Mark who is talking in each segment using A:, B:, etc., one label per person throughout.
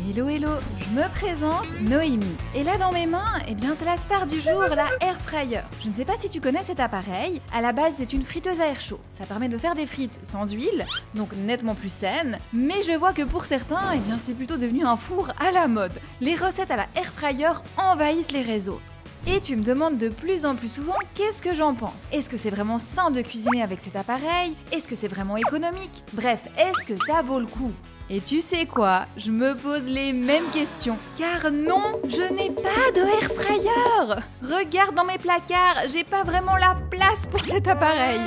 A: Hello hello, je me présente Noémie. Et là dans mes mains, eh bien c'est la star du jour, la Air Fryer. Je ne sais pas si tu connais cet appareil, à la base c'est une friteuse à air chaud. Ça permet de faire des frites sans huile, donc nettement plus saines, mais je vois que pour certains, eh bien c'est plutôt devenu un four à la mode. Les recettes à la Air Fryer envahissent les réseaux. Et tu me demandes de plus en plus souvent qu'est-ce que j'en pense. Est-ce que c'est vraiment sain de cuisiner avec cet appareil? Est-ce que c'est vraiment économique? Bref, est-ce que ça vaut le coup? Et tu sais quoi? Je me pose les mêmes questions. Car non, je n'ai pas de air fryer! Regarde dans mes placards, j'ai pas vraiment la place pour cet appareil.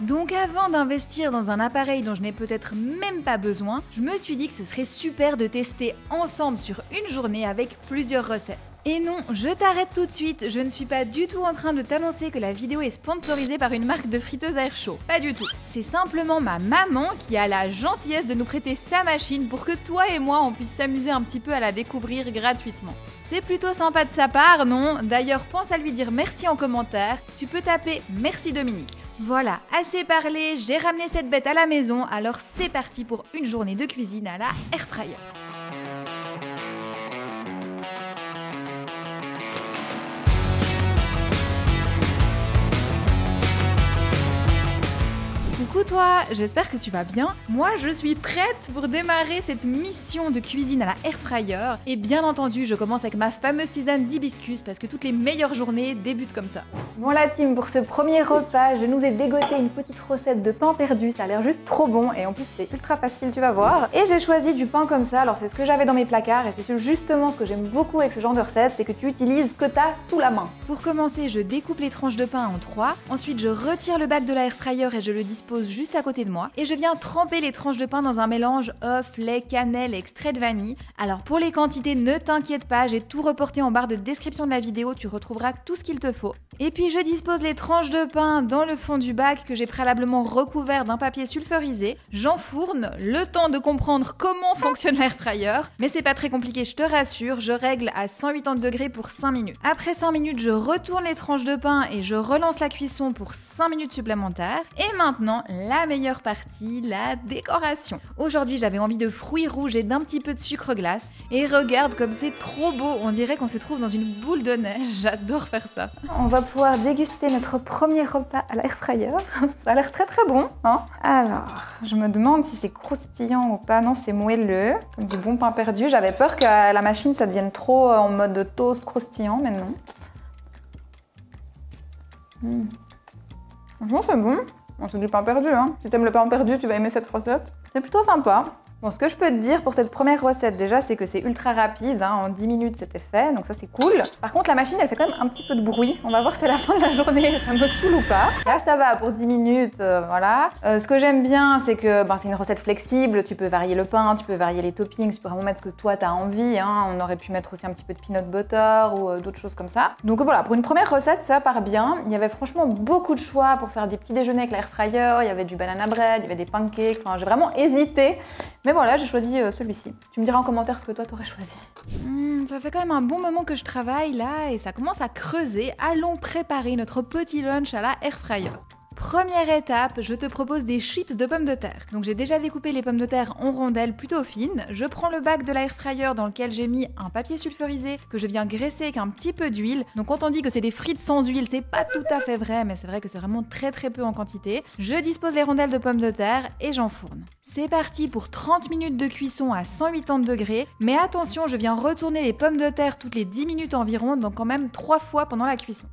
A: Donc avant d'investir dans un appareil dont je n'ai peut-être même pas besoin, je me suis dit que ce serait super de tester ensemble sur une journée avec plusieurs recettes. Et non, je t'arrête tout de suite, je ne suis pas du tout en train de t'annoncer que la vidéo est sponsorisée par une marque de friteuse à air chaud. Pas du tout. C'est simplement ma maman qui a la gentillesse de nous prêter sa machine pour que toi et moi on puisse s'amuser un petit peu à la découvrir gratuitement. C'est plutôt sympa de sa part, non? D'ailleurs, pense à lui dire merci en commentaire. Tu peux taper merci Dominique. Voilà, assez parlé, j'ai ramené cette bête à la maison, alors c'est parti pour une journée de cuisine à la Air Fryer. Coucou toi, j'espère que tu vas bien. Moi, je suis prête pour démarrer cette mission de cuisine à la Air Fryer. Et bien entendu, je commence avec ma fameuse tisane d'hibiscus parce que toutes les meilleures journées débutent comme ça. Bon la team, pour ce premier repas, je nous ai dégoté une petite recette de pain perdu. Ça a l'air juste trop bon et en plus c'est ultra facile, tu vas voir. Et j'ai choisi du pain comme ça, alors c'est ce que j'avais dans mes placards et c'est justement ce que j'aime beaucoup avec ce genre de recette, c'est que tu utilises ce que tu as sous la main. Pour commencer, je découpe les tranches de pain en 3. Ensuite, je retire le bac de la Air Fryer et je le dispose juste à côté de moi et je viens tremper les tranches de pain dans un mélange œuf, lait, cannelle et extrait de vanille. Alors pour les quantités, ne t'inquiète pas, j'ai tout reporté en barre de description de la vidéo, tu retrouveras tout ce qu'il te faut. Et puis je dispose les tranches de pain dans le fond du bac que j'ai préalablement recouvert d'un papier sulfurisé. J'enfourne, le temps de comprendre comment fonctionne l'air fryer, mais c'est pas très compliqué, je te rassure, je règle à 180 degrés pour 5 minutes. Après 5 minutes, je retourne les tranches de pain et je relance la cuisson pour 5 minutes supplémentaires. Et maintenant, la meilleure partie, la décoration. Aujourd'hui, j'avais envie de fruits rouges et d'un petit peu de sucre glace. Et regarde comme c'est trop beau, on dirait qu'on se trouve dans une boule de neige, j'adore faire ça. On va pouvoir déguster notre premier repas à l'air fryer. Ça a l'air très très bon, hein. Alors, je me demande si c'est croustillant ou pas. Non, c'est moelleux, comme du bon pain perdu. J'avais peur qu'à la machine ça devienne trop en mode toast croustillant, mais non. Franchement, c'est bon. Bon, c'est du pain perdu, hein. Si t'aimes le pain perdu, tu vas aimer cette recette. C'est plutôt sympa. Bon, ce que je peux te dire pour cette première recette déjà, c'est que c'est ultra rapide, hein. En 10 minutes c'était fait, donc ça c'est cool. Par contre, la machine elle fait quand même un petit peu de bruit. On va voir si c'est la fin de la journée, ça me saoule ou pas. Là ça va pour 10 minutes, voilà. Ce que j'aime bien, c'est que c'est une recette flexible, tu peux varier le pain, tu peux varier les toppings, tu peux vraiment mettre ce que toi t'as envie, hein. On aurait pu mettre aussi un petit peu de peanut butter ou d'autres choses comme ça. Donc voilà, pour une première recette, ça part bien. Il y avait franchement beaucoup de choix pour faire des petits déjeuners avec l'air fryer, il y avait du banana bread, il y avait des pancakes, enfin j'ai vraiment hésité. Mais voilà, j'ai choisi celui-ci. Tu me diras en commentaire ce que toi t'aurais choisi. Ça fait quand même un bon moment que je travaille là et ça commence à creuser. Allons préparer notre petit lunch à la air fryer. Première étape, je te propose des chips de pommes de terre. Donc j'ai déjà découpé les pommes de terre en rondelles plutôt fines. Je prends le bac de l'air fryer dans lequel j'ai mis un papier sulfurisé que je viens graisser avec un petit peu d'huile. Donc quand on dit que c'est des frites sans huile, c'est pas tout à fait vrai, mais c'est vrai que c'est vraiment très peu en quantité. Je dispose les rondelles de pommes de terre et j'enfourne. C'est parti pour 30 minutes de cuisson à 180 degrés. Mais attention, je viens retourner les pommes de terre toutes les 10 minutes environ, donc quand même 3 fois pendant la cuisson.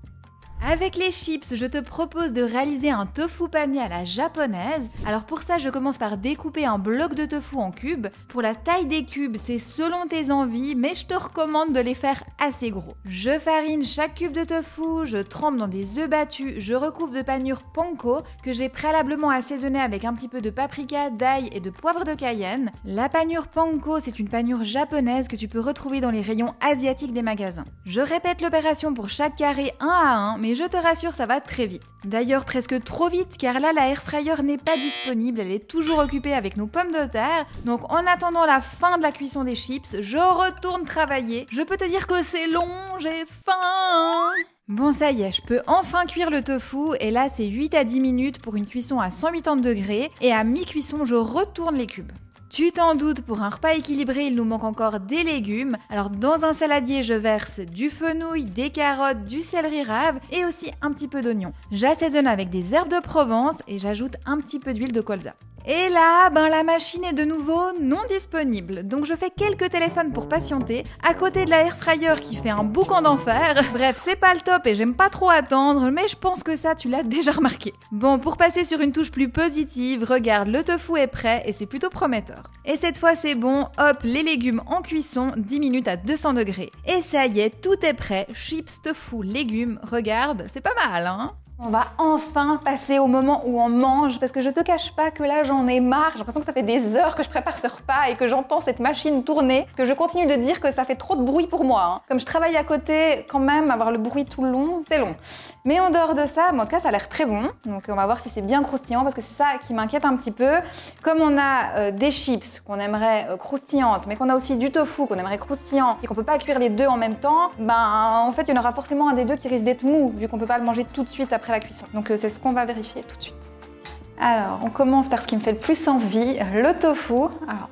A: Avec les chips, je te propose de réaliser un tofu pané à la japonaise. Alors pour ça, je commence par découper un bloc de tofu en cubes. Pour la taille des cubes, c'est selon tes envies, mais je te recommande de les faire assez gros. Je farine chaque cube de tofu, je trempe dans des œufs battus, je recouvre de panure panko que j'ai préalablement assaisonné avec un petit peu de paprika, d'ail et de poivre de Cayenne. La panure panko, c'est une panure japonaise que tu peux retrouver dans les rayons asiatiques des magasins. Je répète l'opération pour chaque carré un à un, mais je te rassure, ça va très vite. D'ailleurs, presque trop vite, car là, la air fryer n'est pas disponible, elle est toujours occupée avec nos pommes de terre. Donc, en attendant la fin de la cuisson des chips, je retourne travailler. Je peux te dire que c'est long, j'ai faim. Bon, ça y est, je peux enfin cuire le tofu, et là, c'est 8 à 10 minutes pour une cuisson à 180 degrés, et à mi-cuisson, je retourne les cubes. Tu t'en doutes, pour un repas équilibré, il nous manque encore des légumes. Alors dans un saladier, je verse du fenouil, des carottes, du céleri rave et aussi un petit peu d'oignon. J'assaisonne avec des herbes de Provence et j'ajoute un petit peu d'huile de colza. Et là, la machine est de nouveau non disponible. Donc je fais quelques téléphones pour patienter, à côté de la airfryer qui fait un boucan d'enfer. Bref, c'est pas le top et j'aime pas trop attendre, mais je pense que ça, tu l'as déjà remarqué. Bon, pour passer sur une touche plus positive, regarde, le tofu est prêt et c'est plutôt prometteur. Et cette fois, c'est bon, hop, les légumes en cuisson, 10 minutes à 200 degrés. Et ça y est, tout est prêt, chips, tofu, légumes, regarde, c'est pas mal, hein? On va enfin passer au moment où on mange, parce que je te cache pas que là j'en ai marre, j'ai l'impression que ça fait des heures que je prépare ce repas et que j'entends cette machine tourner, parce que je continue de dire que ça fait trop de bruit pour moi. Hein. Comme je travaille à côté, quand même, avoir le bruit tout le long, c'est long. Mais en dehors de ça, en tout cas ça a l'air très bon, donc on va voir si c'est bien croustillant, parce que c'est ça qui m'inquiète un petit peu. Comme on a des chips qu'on aimerait croustillantes, mais qu'on a aussi du tofu qu'on aimerait croustillant, et qu'on peut pas cuire les deux en même temps, en fait il y en aura forcément un des deux qui risque d'être mou, vu qu'on peut pas le manger tout de suite après la cuisson. Donc c'est ce qu'on va vérifier tout de suite. Alors, on commence par ce qui me fait le plus envie, le tofu. Alors,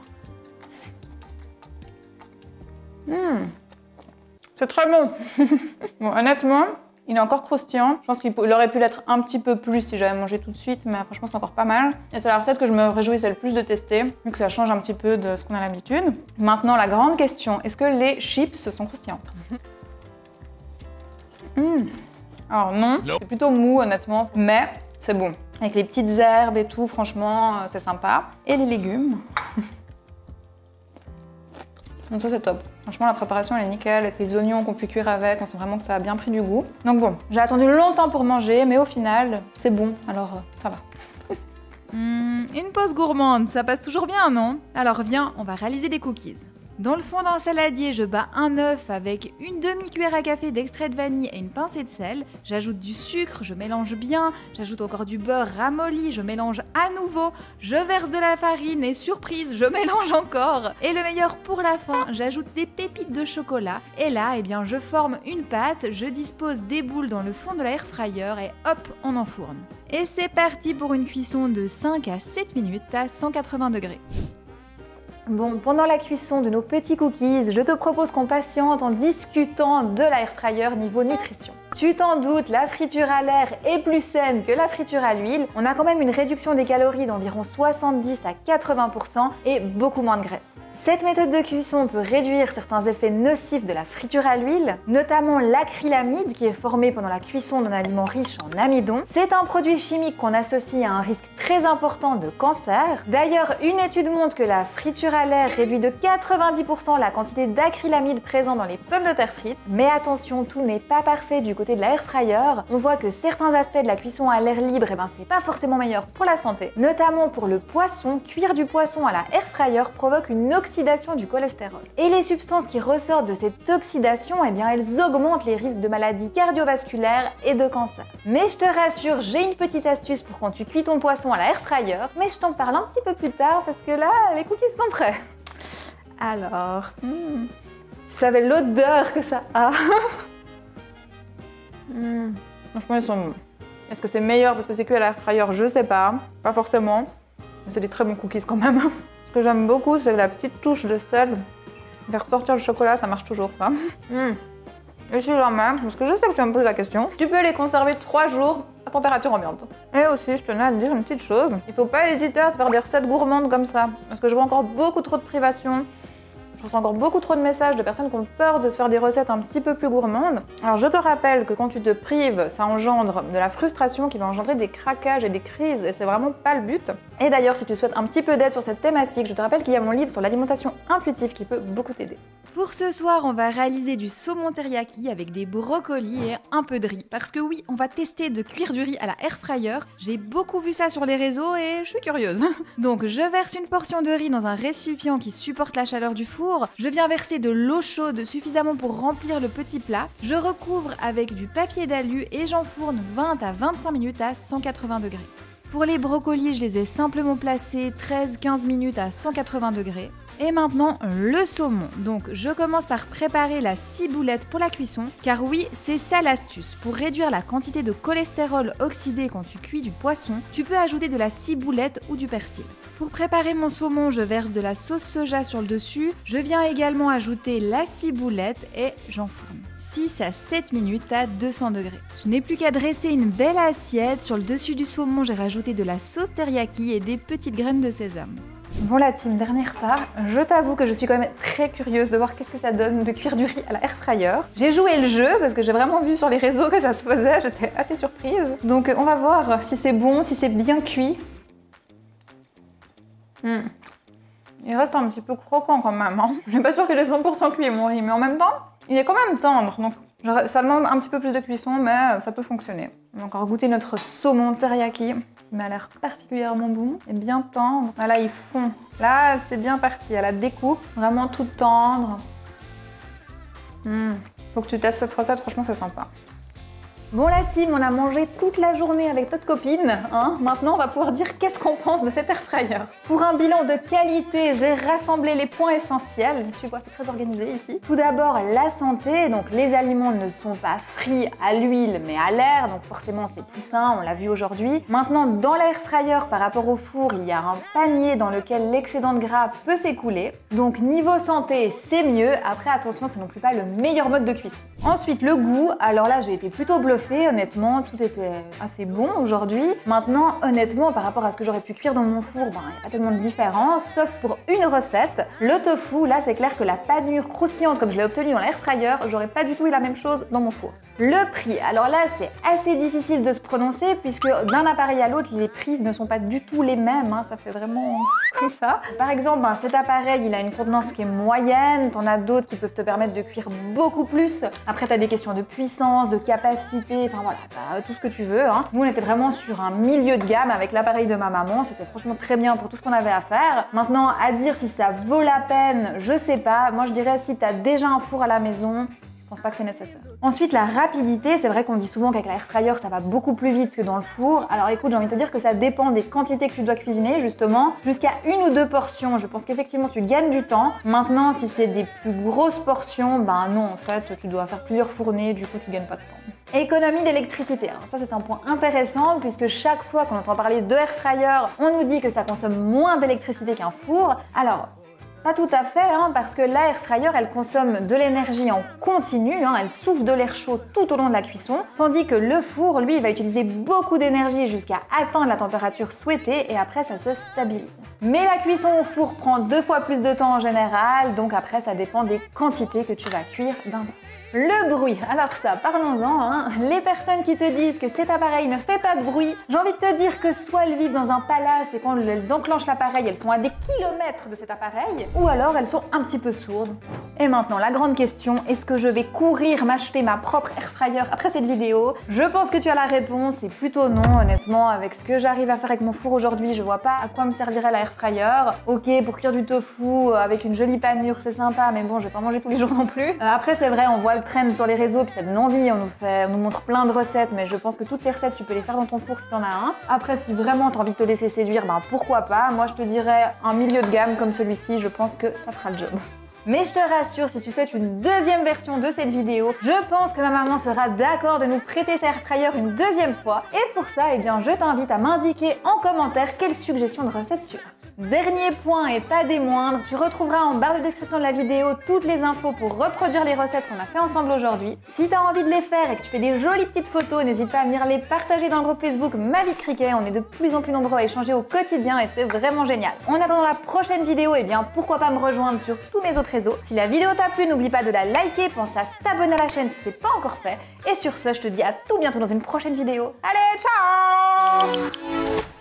A: c'est très bon. Bon, honnêtement, il est encore croustillant. Je pense qu'il aurait pu l'être un petit peu plus si j'avais mangé tout de suite, mais franchement, c'est encore pas mal. Et c'est la recette que je me réjouissais le plus de tester, vu que ça change un petit peu de ce qu'on a l'habitude. Maintenant, la grande question, est-ce que les chips sont croustillantes? Alors non, c'est plutôt mou honnêtement, mais c'est bon. Avec les petites herbes et tout, franchement, c'est sympa. Et les légumes. Donc ça c'est top. Franchement la préparation elle est nickel, avec les oignons qu'on peut cuire avec, on sent vraiment que ça a bien pris du goût. Donc bon, j'ai attendu longtemps pour manger, mais au final, c'est bon, alors ça va. Une pause gourmande, ça passe toujours bien, non? Alors viens, on va réaliser des cookies. Dans le fond d'un saladier, je bats un œuf avec une demi-cuillère à café d'extrait de vanille et une pincée de sel. J'ajoute du sucre, je mélange bien. J'ajoute encore du beurre ramolli, je mélange à nouveau. Je verse de la farine et surprise, je mélange encore. Et le meilleur pour la fin, j'ajoute des pépites de chocolat. Et là, je forme une pâte, je dispose des boules dans le fond de la air fryer et hop, on enfourne. Et c'est parti pour une cuisson de 5 à 7 minutes à 180 degrés. Bon, pendant la cuisson de nos petits cookies, je te propose qu'on patiente en discutant de l'air fryer niveau nutrition. Tu t'en doutes, la friture à l'air est plus saine que la friture à l'huile. On a quand même une réduction des calories d'environ 70 à 80% et beaucoup moins de graisse. Cette méthode de cuisson peut réduire certains effets nocifs de la friture à l'huile, notamment l'acrylamide qui est formé pendant la cuisson d'un aliment riche en amidon. C'est un produit chimique qu'on associe à un risque très important de cancer. D'ailleurs, une étude montre que la friture à l'air réduit de 90% la quantité d'acrylamide présent dans les pommes de terre frites. Mais attention, tout n'est pas parfait du côté de la air fryer. On voit que certains aspects de la cuisson à l'air libre, c'est pas forcément meilleur pour la santé. Notamment pour le poisson, cuire du poisson à la air fryer provoque une oxydation du cholestérol. Et les substances qui ressortent de cette oxydation, elles augmentent les risques de maladies cardiovasculaires et de cancer. Mais je te rassure, j'ai une petite astuce pour quand tu cuis ton poisson à la air fryer, mais je t'en parle un petit peu plus tard parce que là, les cookies sont prêts. Alors, tu savais l'odeur que ça a. Franchement, ils sont bons. Est-ce que c'est meilleur parce que c'est cuit à l'air fryer? Je sais pas, pas forcément, mais c'est des très bons cookies quand même. Ce que j'aime beaucoup, c'est la petite touche de sel. Faire sortir le chocolat, ça marche toujours, ça. Et si jamais, parce que je sais que tu vas me poser la question, tu peux les conserver 3 jours à température ambiante. Et aussi, je tenais à te dire une petite chose, il faut pas hésiter à se faire des recettes gourmandes comme ça, parce que je vois encore beaucoup trop de privations. Je reçois encore beaucoup trop de messages de personnes qui ont peur de se faire des recettes un petit peu plus gourmandes. Alors je te rappelle que quand tu te prives, ça engendre de la frustration qui va engendrer des craquages et des crises, et c'est vraiment pas le but. Et d'ailleurs, si tu souhaites un petit peu d'aide sur cette thématique, je te rappelle qu'il y a mon livre sur l'alimentation intuitive qui peut beaucoup t'aider. Pour ce soir, on va réaliser du saumon teriyaki avec des brocolis et un peu de riz. Parce que oui, on va tester de cuire du riz à la air fryer. J'ai beaucoup vu ça sur les réseaux et je suis curieuse. Donc je verse une portion de riz dans un récipient qui supporte la chaleur du four. Je viens verser de l'eau chaude suffisamment pour remplir le petit plat. Je recouvre avec du papier d'alu et j'enfourne 20 à 25 minutes à 180 degrés. Pour les brocolis, je les ai simplement placés 13-15 minutes à 180 degrés. Et maintenant, le saumon. Donc, je commence par préparer la ciboulette pour la cuisson, car oui, c'est ça l'astuce. Pour réduire la quantité de cholestérol oxydé quand tu cuis du poisson, tu peux ajouter de la ciboulette ou du persil. Pour préparer mon saumon, je verse de la sauce soja sur le dessus. Je viens également ajouter la ciboulette et j'enfourne 6 à 7 minutes à 200 degrés. Je n'ai plus qu'à dresser une belle assiette. Sur le dessus du saumon, j'ai rajouté de la sauce teriyaki et des petites graines de sésame. Bon la team, dernière part, je t'avoue que je suis quand même très curieuse de voir qu'est-ce que ça donne de cuire du riz à la air fryer. J'ai joué le jeu parce que j'ai vraiment vu sur les réseaux que ça se faisait, j'étais assez surprise. Donc on va voir si c'est bon, si c'est bien cuit. Il reste un petit peu croquant quand même, hein. Je suis pas sûre qu'il est 100% cuit mon riz, mais en même temps, il est quand même tendre. Donc ça demande un petit peu plus de cuisson, mais ça peut fonctionner. On va encore goûter notre saumon teriyaki, qui m'a l'air particulièrement bon et bien tendre. Là, il fond. Là, c'est bien parti, à la découpe, vraiment tout tendre. Faut que tu testes cette recette, franchement, c'est sympa. Bon la team, on a mangé toute la journée avec notre copine, hein. Maintenant on va pouvoir dire qu'est-ce qu'on pense de cet air fryer. Pour un bilan de qualité, j'ai rassemblé les points essentiels. Tu vois, c'est très organisé ici. Tout d'abord, la santé. Donc les aliments ne sont pas frits à l'huile mais à l'air, donc forcément c'est plus sain, on l'a vu aujourd'hui. Maintenant, dans l'air fryer par rapport au four, il y a un panier dans lequel l'excédent de gras peut s'écouler. Donc niveau santé, c'est mieux. Après attention, c'est non plus pas le meilleur mode de cuisson. Ensuite, le goût. Alors là, j'ai été plutôt bluffée. Honnêtement, tout était assez bon aujourd'hui. Maintenant, honnêtement, par rapport à ce que j'aurais pu cuire dans mon four, il n'y a pas tellement de différence, sauf pour une recette. Le tofu, là, c'est clair que la panure croustillante, comme je l'ai obtenue dans l'air fryer, j'aurais pas du tout eu la même chose dans mon four. Le prix, alors là, c'est assez difficile de se prononcer puisque d'un appareil à l'autre, les prix ne sont pas du tout les mêmes, hein, ça fait vraiment comme ça. Par exemple, cet appareil, il a une contenance qui est moyenne, t'en as d'autres qui peuvent te permettre de cuire beaucoup plus. Après, t'as des questions de puissance, de capacité, enfin voilà, t'as tout ce que tu veux, hein. Nous, on était vraiment sur un milieu de gamme avec l'appareil de ma maman, c'était franchement très bien pour tout ce qu'on avait à faire. Maintenant, à dire si ça vaut la peine, je sais pas. Moi, je dirais si t'as déjà un four à la maison, je pense pas que c'est nécessaire. Ensuite, la rapidité, c'est vrai qu'on dit souvent qu'avec l'air fryer, ça va beaucoup plus vite que dans le four. Alors écoute, j'ai envie de te dire que ça dépend des quantités que tu dois cuisiner, justement. Jusqu'à 1 ou 2 portions, je pense qu'effectivement, tu gagnes du temps. Maintenant, si c'est des plus grosses portions, ben non, en fait, tu dois faire plusieurs fournées, du coup, tu gagnes pas de temps. Économie d'électricité, alors ça c'est un point intéressant puisque chaque fois qu'on entend parler de air fryer, on nous dit que ça consomme moins d'électricité qu'un four. Alors, pas tout à fait, hein, parce que l'air fryer, elle consomme de l'énergie en continu, hein, elle souffle de l'air chaud tout au long de la cuisson, tandis que le four, lui, va utiliser beaucoup d'énergie jusqu'à atteindre la température souhaitée et après ça se stabilise. Mais la cuisson au four prend 2 fois plus de temps en général, donc après ça dépend des quantités que tu vas cuire d'un bas. Le bruit, alors ça, parlons-en, hein. Les personnes qui te disent que cet appareil ne fait pas de bruit, j'ai envie de te dire que soit elles vivent dans un palace et quand elles enclenchent l'appareil, elles sont à des kilomètres de cet appareil, ou alors elles sont un petit peu sourdes. Et maintenant, la grande question, est-ce que je vais courir m'acheter ma propre air fryer après cette vidéo? Je pense que tu as la réponse, c'est plutôt non, honnêtement, avec ce que j'arrive à faire avec mon four aujourd'hui, je vois pas à quoi me servirait la air fryer. Ok, pour cuire du tofu avec une jolie panure, c'est sympa, mais bon, je vais pas manger tous les jours non plus. Après, c'est vrai, on voit le trend sur les réseaux, puis ça donne envie, on nous montre plein de recettes, mais je pense que toutes ces recettes, tu peux les faire dans ton four si t'en as un. Après, si vraiment t'as envie de te laisser séduire, ben pourquoi pas. Moi, je te dirais un milieu de gamme comme celui-ci, je pense que ça fera le job. Mais je te rassure, si tu souhaites une deuxième version de cette vidéo, je pense que ma maman sera d'accord de nous prêter sa air fryer une deuxième fois. Et pour ça, eh bien, je t'invite à m'indiquer en commentaire quelle suggestion de recette tu as. Dernier point et pas des moindres, tu retrouveras en barre de description de la vidéo toutes les infos pour reproduire les recettes qu'on a fait ensemble aujourd'hui. Si tu as envie de les faire et que tu fais des jolies petites photos, n'hésite pas à venir les partager dans le groupe Facebook Ma Vie de Cricket. On est de plus en plus nombreux à échanger au quotidien et c'est vraiment génial. En attendant la prochaine vidéo, eh bien, pourquoi pas me rejoindre sur tous mes autres réseaux. Si la vidéo t'a plu, n'oublie pas de la liker, pense à t'abonner à la chaîne si c'est pas encore fait. Et sur ce, je te dis à tout bientôt dans une prochaine vidéo. Allez, ciao!